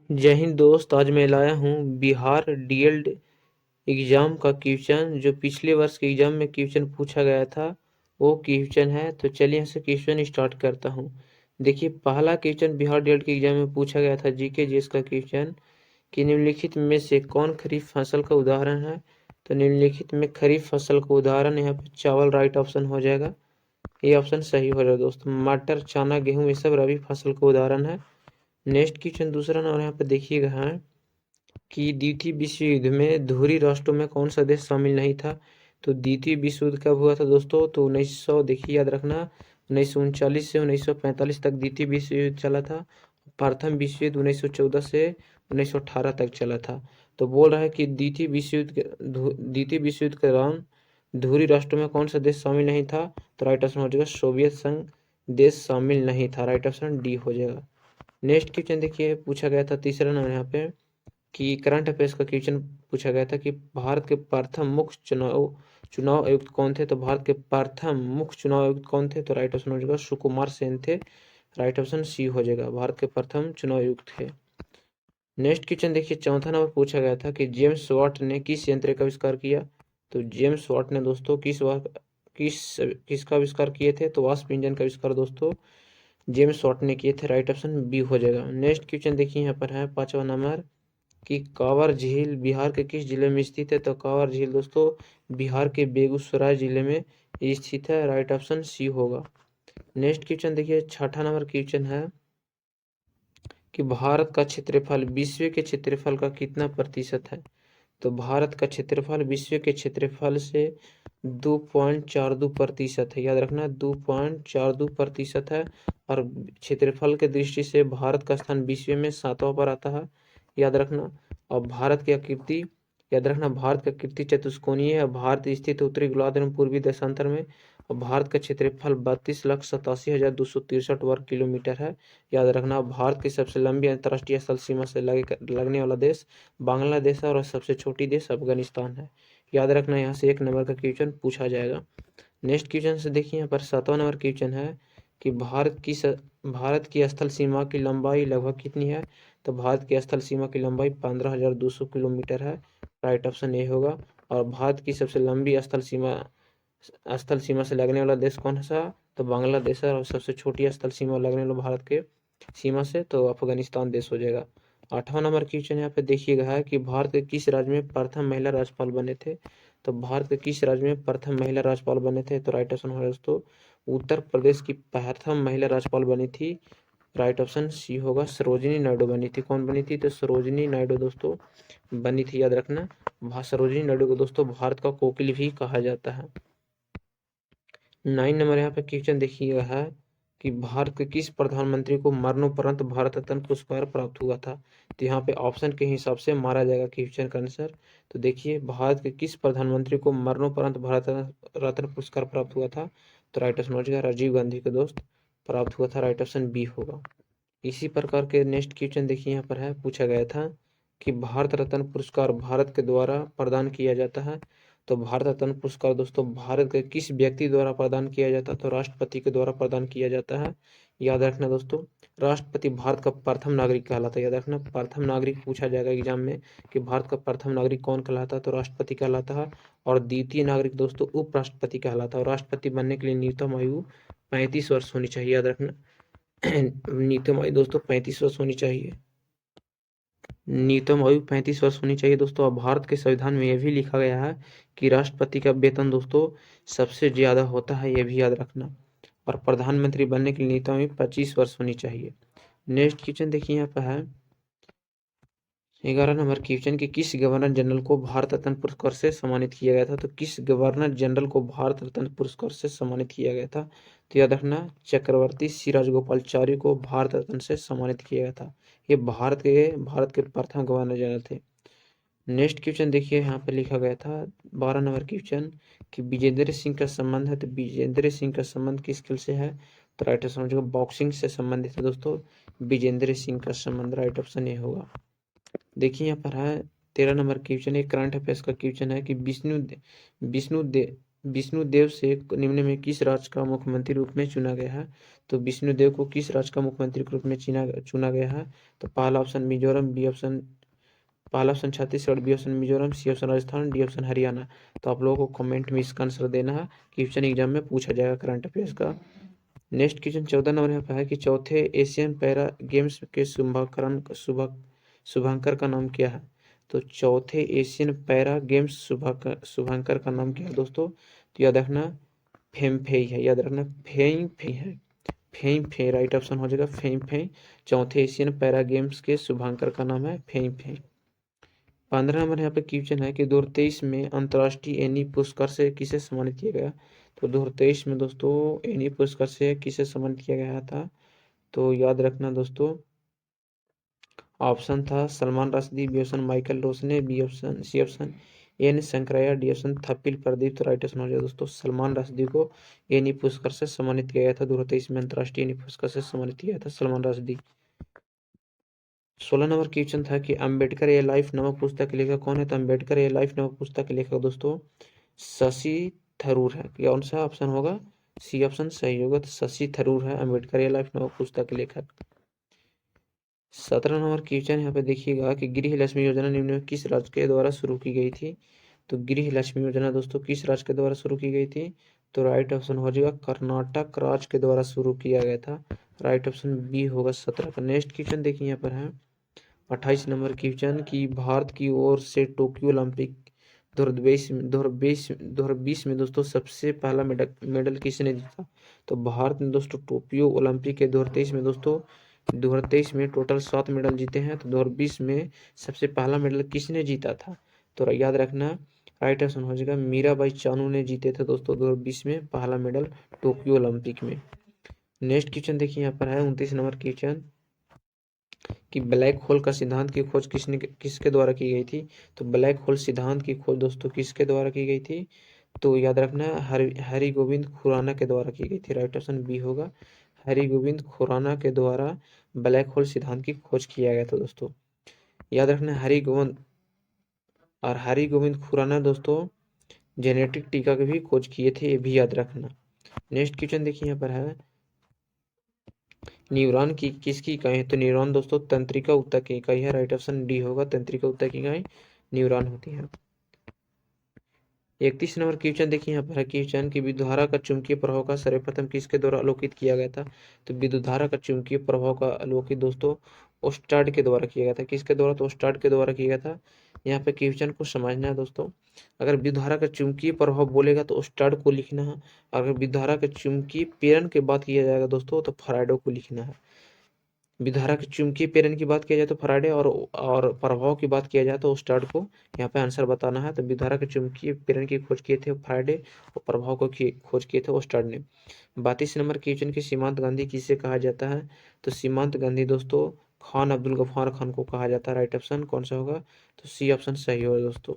जय हिंद दोस्त। आज मैं लाया हूँ बिहार डीएलड एग्जाम का क्वेश्चन। जो पिछले वर्ष के एग्जाम में क्वेश्चन पूछा गया था वो क्वेश्चन है। तो चलिए यहाँ से क्वेश्चन स्टार्ट करता हूँ। देखिए, पहला क्वेश्चन बिहार डीएलड के एग्जाम में पूछा गया था जीके जीएस का क्वेश्चन कि निम्नलिखित में से कौन खरीफ फसल का उदाहरण है। तो निम्नलिखित में खरीफ फसल का उदाहरण यहाँ पे चावल राइट ऑप्शन हो जाएगा। ये ऑप्शन सही हो जाएगा दोस्तों। मटर, चना, गेहूँ ये सब रबी फसल का उदाहरण है। नेक्स्ट क्वेश्चन दूसरा नंबर यहाँ पे देखिएगा है कि द्वितीय विश्व युद्ध में धुरी राष्ट्रों में कौन सा देश शामिल नहीं था। तो द्वितीय विश्व युद्ध कब हुआ था दोस्तों? तो 1900, देखिए याद रखना, 1939 से 1945 तक द्वितीय विश्व युद्ध चला था। प्रथम विश्व युद्ध 1914 से 1918 तक चला था। तो बोल रहा है कि द्वितीय विश्व युद्ध के दौरान धुरी राष्ट्रों में कौन सा देश शामिल नहीं था। तो राइट ऑप्शन हो जाएगा सोवियत संघ देश शामिल नहीं था। राइट ऑप्शन डी हो जाएगा। नेक्स्ट क्वेश्चन देखिए, पूछा गया था तीसरा नंबर यहाँ पे कि करंट अफेयर्स का क्वेश्चन पूछा गया था कि भारत के प्रथम मुख्य चुनाव आयुक्त कौन थे। तो भारत के प्रथम मुख्य चुनाव आयुक्त कौन थे। तो राइट ऑप्शन हो जाएगा सुकुमार सेन थे। राइट ऑप्शन सी हो जाएगा, भारत के प्रथम चुनाव आयुक्त थे। नेक्स्ट क्वेश्चन देखिए, चौथा नंबर पूछा गया था कि जेम्स वाट ने किस यंत्र का आविष्कार किया। तो जेम्स वाट ने दोस्तों किसका आविष्कार किए थे। तो वाष्प इंजन का आविष्कार दोस्तों जेम्स वाट ने किए थे। राइट ऑप्शन बी हो जाएगा। नेक्स्ट क्वेश्चन देखिए, यहाँ पर है पांचवा नंबर कि कांवर झील बिहार के किस जिले में स्थित है। तो कांवर झील दोस्तों बिहार के बेगूसराय जिले में स्थित है। राइट ऑप्शन सी होगा। नेक्स्ट क्वेश्चन देखिए, छठा नंबर क्वेश्चन है कि भारत का क्षेत्रफल विश्व के क्षेत्रफल का कितना प्रतिशत है। तो भारत का क्षेत्रफल विश्व के क्षेत्रफल से 2.42% है। याद रखना 2.42% है। और क्षेत्रफल के दृष्टि से भारत का स्थान विश्व में 7वां पर आता है। याद रखना। और भारत की आकृति, याद रखना भारत की आकृति चतुष्कोणीय है। भारत स्थित उत्तरी गोलार्ध एवं पूर्वी देशांतर में। और भारत का क्षेत्रफल 32,87,263 वर्ग किलोमीटर है। याद रखना भारत की सबसे लंबी अंतर्राष्ट्रीय स्थल सीमा से लगने वाला देश बांग्लादेश है और सबसे छोटी देश अफगानिस्तान है। याद रखना यहाँ से एक नंबर का क्वेश्चन पूछा जाएगा। नेक्स्ट क्वेश्चन से देखिए, यहाँ पर 7वां नंबर क्वेश्चन है कि भारत की स्थल सीमा की लंबाई लगभग कितनी है। तो भारत की स्थल सीमा की लंबाई 15,200 किलोमीटर है। राइट ऑप्शन ए होगा। और भारत की सबसे लंबी स्थल सीमा से लगने वाला देश कौन सा। तो बांग्लादेश है। और सबसे छोटी स्थल सीमा लगने वाला भारत के सीमा से तो अफगानिस्तान देश हो जाएगा। 8वां नंबर क्वेश्चन यहाँ पे देखिएगा है कि भारत के किस राज्य में प्रथम महिला राज्यपाल बने थे। तो भारत के किस राज्य में प्रथम महिला राज्यपाल बने थे। तो राइट ऑप्शन होगा दोस्तों उत्तर प्रदेश की प्रथम महिला राज्यपाल बनी थी। राइट ऑप्शन सी होगा, सरोजिनी नायडू बनी थी। कौन बनी थी। तो सरोजिनी नायडू दोस्तों बनी थी। याद रखना सरोजिनी नायडू को दोस्तों भारत का कोकिल भी कहा जाता है। 9 नंबर यहाँ पे क्वेश्चन देखिएगा है कि भारत के किस प्रधानमंत्री को मरणोपरांत भारत रत्न पुरस्कार प्राप्त हुआ था। तो यहाँ पे ऑप्शन के हिसाब से मारा जाएगा क्वेश्चन का आंसर। तो देखिए, भारत के किस प्रधानमंत्री को मरणोपरांत भारत रत्न पुरस्कार प्राप्त हुआ था। तो राइट ऑप्शन हो जाएगा राजीव गांधी को दोस्त प्राप्त हुआ था। राइट ऑप्शन बी होगा। इसी प्रकार के नेक्स्ट क्वेश्चन देखिए, यहाँ पर है पूछा गया था कि भारत रत्न पुरस्कार भारत के द्वारा प्रदान किया जाता है। तो भारत रत्न पुरस्कार दोस्तों भारत के किस व्यक्ति द्वारा प्रदान किया जाता है। तो राष्ट्रपति के द्वारा प्रदान किया जाता है। याद रखना दोस्तों राष्ट्रपति भारत का प्रथम नागरिक कहलाता है। याद रखना प्रथम नागरिक पूछा जाएगा एग्जाम में कि भारत का प्रथम नागरिक कौन कहलाता है। तो राष्ट्रपति कहलाता है। और द्वितीय नागरिक दोस्तों उपराष्ट्रपति कहलाता है। और राष्ट्रपति बनने के लिए न्यूनतम आयु 35 वर्ष होनी चाहिए। याद रखना न्यूनतम आयु दोस्तों 35 वर्ष होनी चाहिए। न्यूनतम आयु 35 वर्ष होनी चाहिए दोस्तों। अब भारत के संविधान में यह भी लिखा गया है कि राष्ट्रपति का वेतन दोस्तों सबसे ज्यादा होता है। यह भी याद रखना। और प्रधानमंत्री बनने के लिए न्यूनतम आयु 25 वर्ष होनी चाहिए। नेक्स्ट क्वेश्चन देखिए, यहाँ पर है 11 नंबर क्वेश्चन कि किस गवर्नर जनरल को भारत रत्न पुरस्कार से सम्मानित किया गया था। तो किस गवर्नर जनरल को भारत रत्न पुरस्कार से सम्मानित किया गया था। तो याद रखना चक्रवर्ती श्री राजगोपालाचारी को भारत रत्न से सम्मानित किया गया था। ये भारत के प्रथम गवर्नर जनरल थे। नेक्स्ट क्वेश्चन देखिए, यहाँ पे लिखा गया था 12 नंबर क्वेश्चन कि विजेंद्र सिंह का संबंध है। तो विजेंद्र सिंह का संबंध किस खेल से है। तो राइट ऑप्शन हो बॉक्सिंग से संबंधित है दोस्तों विजेंद्र सिंह का संबंध। राइट ऑप्शन ये होगा। देखिए, यहाँ पर है 13 नंबर क्वेश्चन, एक करंट अफेयर्स का क्वेश्चन है कि विष्णु विष्णुदेव से निम्न में किस राज्य का मुख्यमंत्री रूप में चुना गया है? तो विष्णुदेव को किस राज्य का मुख्यमंत्री के रूप में चुना गया है? तो पहला ऑप्शन मिजोरम, पहला option Chhattisgarh, B option Mizoram, C option Rajasthan, D option Haryana. तो आप लोगों को कमेंट में इसका आंसर देना है, क्वेश्चन एग्जाम में पूछा जाएगा करंट अफेयर्स का। नेक्स्ट क्वेश्चन 14 नंबर यहाँ पे है कि चौथे एशियन पैरा गेम्स के शुभांकर का नाम क्या है? तो चौथे एशियन पैरा गेम्स शुभांकर का नाम क्या है दोस्तों? तो याद रखना फेंगफेई है, याद रखना फेंगफेई है, फेंगफेई राइट ऑप्शन हो जाएगा फेंगफेई। चौथे एशियन पैरा गेम्स के शुभांकर का नाम है फेंगफेई। 15 नंबर यहाँ पे क्वेश्चन है कि 2023 में अंतर्राष्ट्रीय एनी पुरस्कार से किसे सम्मानित किया गया? तो 2023 में दोस्तों एनी पुरस्कार से किसे सम्मानित किया गया था? तो याद रखना दोस्तों, ऑप्शन था Salman Rushdie, B option Michael रोशने, C option N Shankaraiah, D option Thapil Pradeep. तो राइट ऑप्शन हो जाएगा दोस्तों सलमान रश्दी को एनी पुरस्कार से सम्मानित किया गया था। 2023 में अंतर्राष्ट्रीय एनी पुरस्कार से सम्मानित किया था सलमान रश्दी। 16 नंबर क्वेश्चन था कि अम्बेडकर ए लाइफ नामक पुस्तक के लेखक कौन है? तो अम्बेडकर ए लाइफ नामक पुस्तक के लेखक दोस्तों शशि थरूर है। कौन सा ऑप्शन होगा? सी ऑप्शन सही होगा। तो शशि थरूर है अम्बेडकर ए लाइफ नामक पुस्तक के लेखक। 17 नंबर क्वेश्चन यहाँ पे देखिएगा कि गृह लक्ष्मी योजना निम्न में किस राज्य के द्वारा शुरू की गई थी? तो गृह लक्ष्मी योजना दोस्तों किस राज्य के द्वारा शुरू की गई थी? तो राइट ऑप्शन हो जाएगा कर्नाटक राज्य के द्वारा शुरू किया गया था। राइट ऑप्शन बी होगा 17 का। नेक्स्ट क्वेश्चन देखिए यहाँ पर है 28 नंबर क्वेश्चन की भारत की ओर से टोक्यो ओलंपिक 2020 में दोस्तों सबसे पहला मेडल किसने जीता? तो भारत ने दोस्तों टोक्यो ओलंपिक के 2023 में दोस्तों 2023 में टोटल 7 मेडल जीते हैं। तो 2020 में सबसे पहला मेडल किसने जीता था? तो याद रखना राइट ऑप्शन हो जाएगा मीराबाई चानू ने जीते थे दोस्तों 2020 में पहला मेडल टोक्यो ओलंपिक में। नेक्स्ट क्वेश्चन देखिए यहाँ पर है 29 नंबर क्वेश्चन कि ब्लैक होल का सिद्धांत की खोज किसके द्वारा की गई थी? तो ब्लैक होल सिद्धांत की खोज दोस्तों किसके द्वारा की गई थी? तो याद रखना हरि गोविंद खुराना के द्वारा की गई थी। राइट ऑप्शन बी होगा हरि गोविंद खुराना के द्वारा ब्लैक होल सिद्धांत की खोज किया गया था दोस्तों। याद रखना हरि गोविंद खुराना दोस्तों जेनेटिक टीका की भी खोज किए थे, ये भी याद रखना। नेक्स्ट क्वेश्चन देखिए यहाँ पर है न्यूरॉन की किसकी इकाई है? तो न्यूरॉन दोस्तों तंत्रिका ऊतक की इकाई है। राइट ऑप्शन डी होगा तंत्रिका ऊतक की इकाई न्यूरॉन होती है। 31 नंबर क्वेश्चन देखिए यहाँ पर है क्वेश्चन की विद्युत धारा का चुंबकीय प्रभाव का सर्वप्रथम किसके द्वारा अवलोकित किया गया था? तो विद्युत धारा का चुंबकीय प्रभाव का अवलोकित दोस्तों ओस्टार्ड के द्वारा किया गया था। किसके द्वारा? तो ओस्टार्ड के द्वारा किया गया था। यहाँ पे क्वेश्चन को समझना है दोस्तों, अगर विद्युत धारा का चुंबकीय प्रभाव बोलेगा तो ओस्टार्ड को लिखना है, अगर विद्युत धारा के चुंबकीय प्रेरण की बात किया जाएगा दोस्तों तो फैराडे को लिखना है। विधारा के चुंबकीय प्रेरण की बात किया जाए तो फैराडे और प्रभाव की बात किया जाए तो ओस्टार्ड को यहाँ पे आंसर बताना है। तो विधारा के चुंबकीय प्रेरण की खोज किए थे फैराडे और प्रभाव को खोज किए थे ओस्टार्ड ने। 32 नंबर क्वेश्चन की सीमांत गांधी किसे कहा जाता है? तो सीमांत गांधी दोस्तों खान अब्दुल गफ्फार खान को कहा जाता है। राइट ऑप्शन कौन सा होगा? तो सी ऑप्शन सही होगा दोस्तों।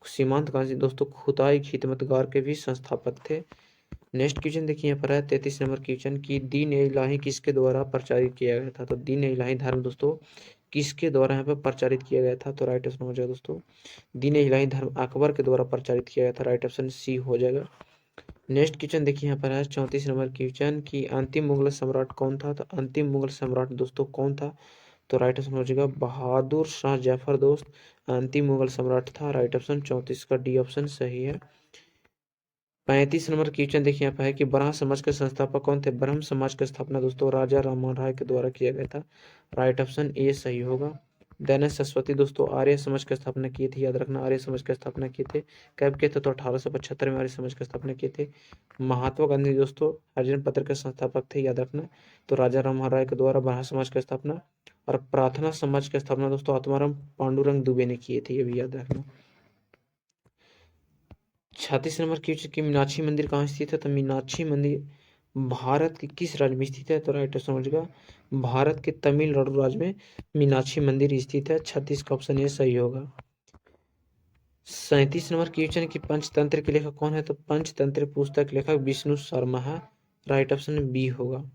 सीमांत गांधी दोस्तों खुदाई खिदमतगार के भी संस्थापक थे। नेक्स्ट क्वेश्चन देखिए यहाँ पर है 33 नंबर क्वेश्चन की दीन ए इलाही किसके द्वारा प्रचारित किया गया था? तो दीन ए इलाही धर्म दोस्तों किसके द्वारा यहाँ पे प्रचारित किया गया था? तो राइट ऑप्शन हो जाएगा दोस्तों दीन ए इलाही धर्म अकबर के द्वारा प्रचारित किया गया था। राइट ऑप्शन सी हो जाएगा। नेक्स्ट क्वेश्चन देखिए यहाँ पर है 34 नंबर क्वेश्चन की अंतिम मुगल सम्राट कौन था? तो अंतिम मुगल सम्राट दोस्तों कौन था? तो राइट ऑप्शन हो जाएगा बहादुर शाह जफर दोस्त अंतिम मुगल सम्राट था। राइट ऑप्शन 34 का डी ऑप्शन सही है। 35 नंबर क्वेश्चन देखिए यहाँ पे है कि ब्रह्म समाज के संस्थापक कौन थे? ब्रह्म समाज की स्थापना दोस्तों राजा राममोहन राय के द्वारा किया गया था। राइट ऑप्शन ए सही होगा। दयानंद सरस्वती दोस्तों आर्य समाज की स्थापना किए थे। याद रखना आर्य समाज की स्थापना किए थे। कब किए थे? तो 1875 में आर्य समाज की स्थापना किए थे। महात्मा गांधी दोस्तों हरिजन पत्र के संस्थापक थे। याद रखना तो राजा राममोहन राय के द्वारा ब्रह्म समाज की स्थापना और प्रार्थना समाज की स्थापना दोस्तों आत्माराम पांडुरंग दुबे ने किए थे, ये भी याद रखना। 36 नंबर क्वेश्चन की मीनाक्षी मंदिर कहाँ स्थित है? तो मीनाक्षी मंदिर भारत के किस राज्य में स्थित है? तो राइट समझिएगा भारत के तमिलनाडु राज्य में मीनाक्षी मंदिर स्थित है। 36 का ऑप्शन ये सही होगा। 37 नंबर क्वेश्चन की पंचतंत्र के लेखक कौन है? तो पंचतंत्र पुस्तक लेखक विष्णु शर्मा है। राइट ऑप्शन बी होगा।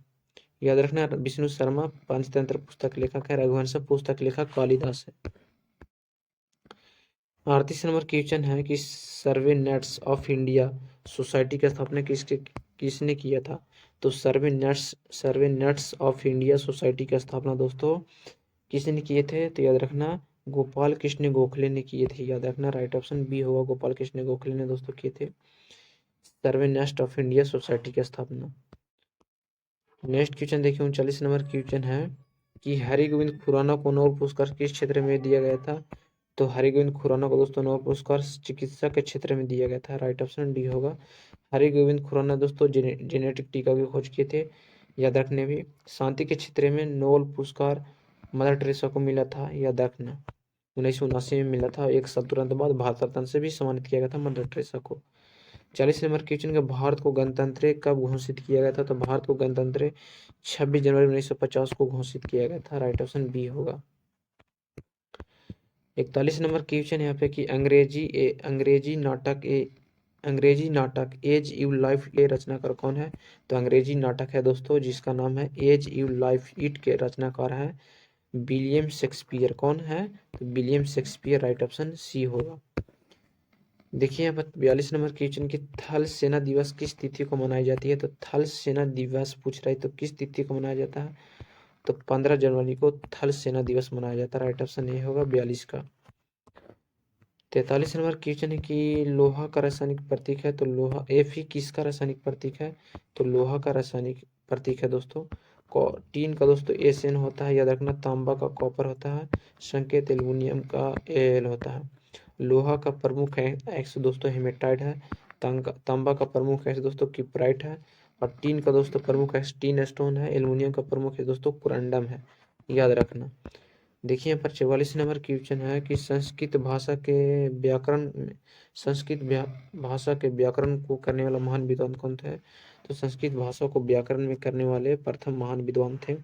याद रखना विष्णु शर्मा पंचतंत्र पुस्तक लेखक है। रघुवंश पुस्तक लेखक कालिदास है। 38 नंबर क्वेश्चन है कि सर्वे नेट्स ऑफ इंडिया सोसाइटी की स्थापना किसने किया था? तो सर्वे नट्स ऑफ इंडिया सोसाइटी की स्थापना दोस्तों किसने किए थे? तो याद रखना गोपाल कृष्ण गोखले ने किए थे। याद रखना राइट ऑप्शन बी होगा, गोपाल कृष्ण गोखले ने दोस्तों किए थे सर्वे नस्ट ऑफ इंडिया सोसाइटी की स्थापना। नेक्स्ट क्वेश्चन देखिए 39 नंबर क्वेश्चन है कि हरिगोविंद खुराना को नोबेल पुरस्कार किस क्षेत्र में दिया गया था? तो हरिगोविंद खुराना को दोस्तों नोबेल पुरस्कार चिकित्सा के क्षेत्र में दिया गया था। राइट ऑप्शन डी होगा। हरिगोविंद खुराना दोस्तों जेनेटिक टीका की खोज किए थे। याद रखने भी शांति के क्षेत्र में नोबेल पुरस्कार मदर टेरेसा को मिला था। याद रखना 1979 में मिला था। एक साल तुरंत बाद भारत रत्न से भी सम्मानित किया गया था मदर टेरेसा को। 40 नंबर क्वेश्चन का भारत को गणतंत्र कब घोषित किया गया था? तो भारत को गणतंत्र 26 जनवरी 1950 को घोषित किया गया था। राइट ऑप्शन बी होगा। 41 नंबर क्वेश्चन यहाँ पे कि अंग्रेजी नाटक एज यू लाइफ के रचनाकार कौन है? तो अंग्रेजी नाटक है दोस्तों जिसका नाम है एज यू लाइफ इट के रचनाकार है विलियम शेक्सपियर। कौन है? तो William Shakespeare. Right option C होगा। देखिए यहाँ पर 42 नंबर क्वेश्चन की थल सेना दिवस किस तिथि को मनाई जाती है? तो थल सेना दिवस पूछ रहा है तो किस तिथि को मनाया जाता है? तो 15 जनवरी को थल सेना दिवस मनाया जाता है। राइट ऑप्शन ये होगा 42 का। 43 नंबर क्वेश्चन है कि लोहा का रासायनिक प्रतीक है। तो लोहा Fe किसका रासायनिक प्रतीक है? तो लोहा का रासायनिक प्रतीक है दोस्तों टीन का दोस्तों Sn होता है। याद रखना तांबा का कॉपर होता है। संकेत एल्युमिनियम का Al होता है। लोहा का प्रमुख एक्स दोस्तों हेमेटाइट है। तांबा का प्रमुख एक्स दोस्तों किप्राइट है। और टीन का दोस्तों प्रमुख एक्स टीन स्टोन है। एल्युमिनियम का प्रमुख एक्स दोस्तों कुरंडम है। याद रखना। देखिए यहाँ पर 44 नंबर क्वेश्चन है कि संस्कृत भाषा के व्याकरण को करने वाला महान विद्वान कौन थे? तो संस्कृत भाषा को व्याकरण में करने वाले प्रथम महान विद्वान थे।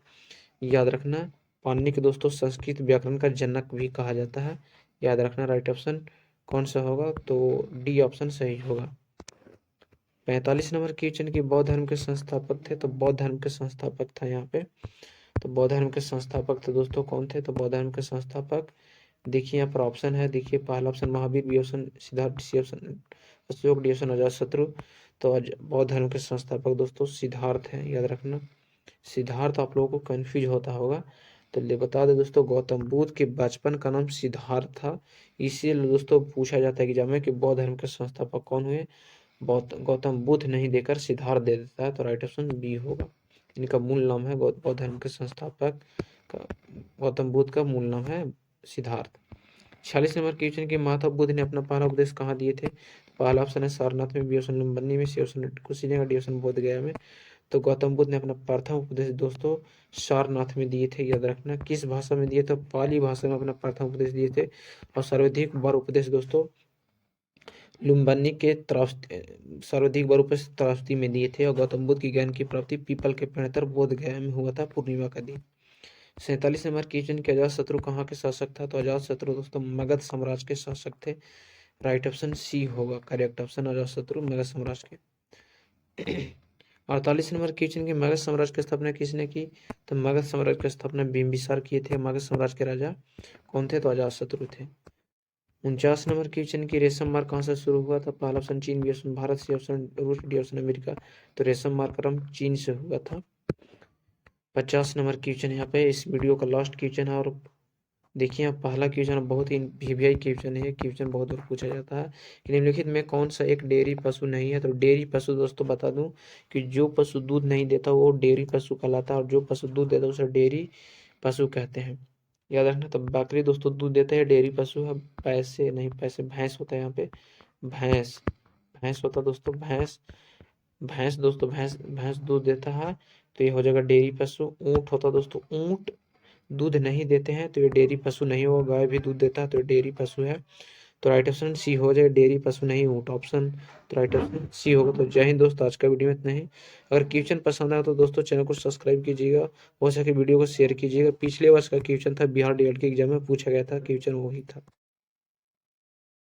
याद रखना पाणिनि के दोस्तों संस्कृत व्याकरण का जनक भी कहा जाता है। याद रखना राइट ऑप्शन कौन सा होगा? तो डी ऑप्शन सही होगा। 45 नंबर क्वेश्चन की बौद्ध धर्म के संस्थापक थे। तो बौद्ध धर्म के संस्थापक था यहाँ पे। तो बौद्ध धर्म के संस्थापक तो दोस्तों कौन थे? तो बौद्ध धर्म के संस्थापक देखिए यहाँ पर ऑप्शन है। देखिए पहला option Mahavir, B option Siddhartha, C option Ashok, D option Ajatashatru. तो बौद्ध धर्म के संस्थापक दोस्तों सिद्धार्थ है। याद रखना सिद्धार्थ आप लोगों को कंफ्यूज होता होगा तो ले बता दे दोस्तों गौतम बुद्ध के बचपन का नाम सिद्धार्थ था। इसीलिए दोस्तों पूछा जाता है एग्जाम में कि बौद्ध धर्म के संस्थापक कौन हुए? गौतम बुद्ध नहीं देकर सिद्धार्थ दे देता है। तो राइट ऑप्शन बी होगा। इनका मूल नाम है बौद्ध धर्म के संस्थापक का गौतम बुद्ध का मूल नाम है सिद्धार्थ। 46 नंबर क्वेश्चन के महात्मा बुद्ध ने अपना पहला उपदेश कहाँ दिए थे? पहला ऑप्शन है सारनाथ में, बी ऑप्शन लुम्बिनी में, C option Kushinagar, D option Bodh Gaya में। तो गौतम बुद्ध ने अपना प्रथम उपदेश दोस्तों सारनाथ में दिए थे। याद रखना किस भाषा में दिए? तो पाली भाषा में अपना प्रथम उपदेश दिए थे। और सर्वाधिक बार उपदेश दोस्तों लुम्बिनी के सर्वाधिक बार उपदेश त्रावस्ती में दिए थे। और गौतम बुद्ध की ज्ञान की प्राप्ति पीपल के पेड़ तर बोध गया में हुआ था पूर्णिमा का दिन। 47 नंबर क्वेश्चन के अजात शत्रु कहाँ के शासक था? तो अजात शत्रु दोस्तों मगध साम्राज्य के शासक थे। राइट ऑप्शन सी होगा करेक्ट ऑप्शन अजात शत्रु मगध साम्राज्य के। 48 नंबर क्वेश्चन की मगध साम्राज्य की स्थापना किसने की? तो मगध साम्राज्य की स्थापना बिंबिसार किए थे। मगध साम्राज्य के राजा कौन थे? तो अजात शत्रु थे। 49 नंबर क्वेश्चन की रेशम मार्ग कहाँ से शुरू हुआ था? पहला ऑप्शन चीन, B option Bharat, C option रूस, डी ऑप्शन अमेरिका। तो रेशम मार्ग क्रम चीन से हुआ था। 50 नंबर क्वेश्चन यहाँ पे इस वीडियो का लास्ट क्वेश्चन है। और देखिए यहाँ पहला क्वेश्चन बहुत ही वीवीआई क्वेश्चन है। क्वेश्चन बहुत बार पूछा जाता है कि निम्नलिखित में कौन सा एक डेयरी पशु नहीं है? तो डेयरी पशु दोस्तों बता दूं कि जो पशु दूध नहीं देता वो डेयरी पशु कहलाता है और जो पशु दूध देता है उसे डेयरी पशु कहते हैं। याद रखना। तो बकरी दोस्तों दूध देते हैं डेयरी पशु है। पैसे भैंस होता है यहाँ पे भैंस भैंस होता है दोस्तों भैंस दूध देता है तो ये हो जाएगा डेयरी पशु। ऊंट होता है दोस्तों ऊंट दूध नहीं देते हैं तो ये डेयरी पशु नहीं होगा। गाय भी दूध देता है तो ये डेयरी पशु है। तो राइट ऑप्शन सी हो जाए डेयरी पशु नहीं ऊंट ऑप्शन। तो राइट ऑप्शन सी होगा। तो जय हिंद दोस्तों आज का वीडियो में इतना ही। अगर क्वेश्चन पसंद आया तो दोस्तों चैनल को सब्सक्राइब कीजिएगा। हो सके वीडियो को शेयर कीजिएगा। पिछले वर्ष का क्वेश्चन था बिहार डीएलएड के एग्जाम में पूछा गया था क्वेश्चन वही था।